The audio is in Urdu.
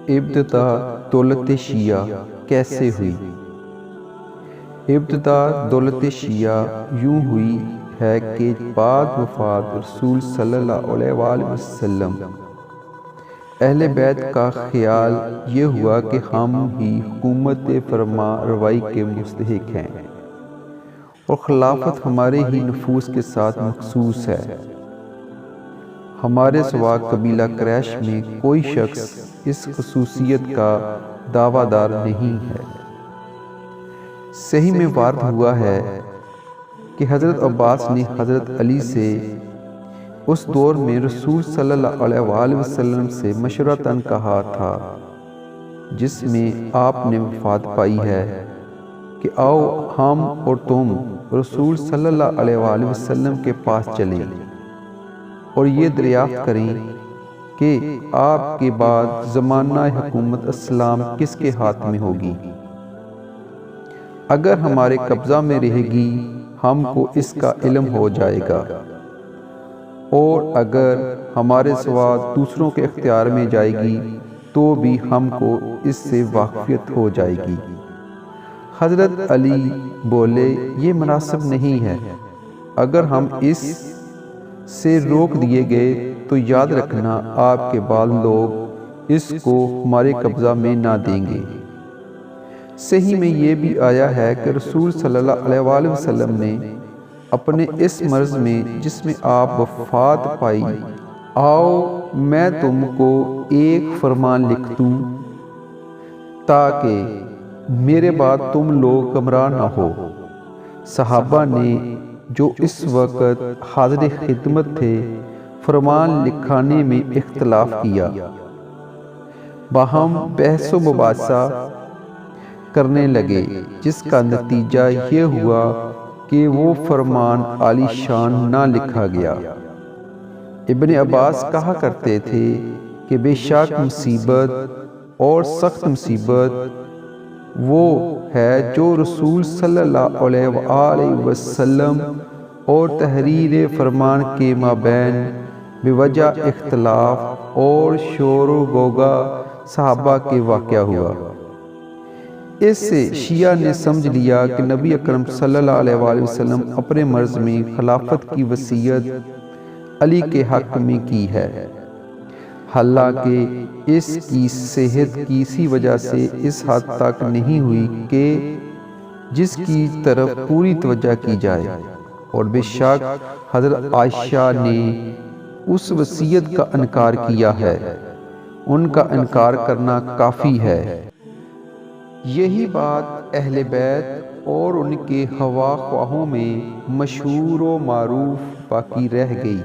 ابتدا دولت شیعہ کیسے ہوئی؟ ابتدا دولت شیعہ یوں ہوئی ہے کہ بعد وفات رسول صلی اللہ علیہ وآلہ وسلم اہل بیت کا خیال یہ ہوا کہ ہم ہی حکومت فرما روائی کے مستحق ہیں اور خلافت ہمارے ہی نفوس کے ساتھ مخصوص ہے۔ ہمارے سوا قبیلہ قریش میں کوئی شخص اس خصوصیت کا دعویٰ دار نہیں ہے۔ صحیح میں وارد ہوا ہے کہ حضرت عباس نے حضرت علی سے اس دور میں رسول صلی اللہ علیہ وآلہ وسلم سے مشورتاً کہا تھا، جس میں آپ نے وفات پائی ہے کہ آؤ ہم اور تم رسول صلی اللہ علیہ وآلہ وسلم کے پاس چلیں اور یہ دریافت کریں کہ آپ کے بعد زمانہ حکومت اسلام کس کے ہاتھ میں ہوگی۔ اگر ہمارے قبضہ میں رہے گی ہم کو اس کا علم ہو جائے گا، اور اگر ہمارے سوا دوسروں کے اختیار میں جائے گی تو بھی ہم کو اس سے واقفیت ہو جائے گی۔ حضرت علی بولے، یہ مناسب نہیں ہے، اگر ہم اس سے روک دیے گئے تو یاد رکھنا آپ کے بعد لوگ اس کو ہمارے قبضہ میں نہ دیں گے۔ صحیح میں یہ بھی آیا ہے کہ رسول صلی اللہ علیہ وآلہ وسلم نے اپنے اس مرض میں جس میں آپ وفات پائی، آؤ میں تم کو ایک فرمان لکھ دوں تاکہ میرے بعد تم لوگ گمراہ نہ ہو۔ صحابہ نے جو اس وقت حاضر خدمت تھے فرمان لکھانے میں اختلاف کیا، باہم بحث و مباحثہ کرنے لگے، جس کا نتیجہ یہ ہوا کہ وہ فرمان عالی شان نہ لکھا گیا۔ ابن عباس کہا کرتے تھے کہ بے شک مصیبت اور سخت مصیبت وہ ہے جو رسول صلی اللہ علیہ وآلہ وسلم اور تحریر فرمان کے مابین بے وجہ اختلاف اور شور و غوغا صحابہ کے واقعہ ہوا۔ اس سے شیعہ نے سمجھ لیا کہ نبی اکرم صلی اللہ علیہ وآلہ وسلم اپنے مرض میں خلافت کی وصیت علی کے حق میں کی ہے، حالانکہ اس کی صحت کسی وجہ سے اس حد تک نہیں ہوئی کہ جس کی طرف پوری توجہ کی جائے، اور بے شک حضرت عائشہ نے اس وصیت کا انکار کیا ہے، ان کا انکار کرنا کافی ہے۔ یہی بات اہل بیت اور ان کے ہوا خواہوں میں مشہور و معروف باقی رہ گئی۔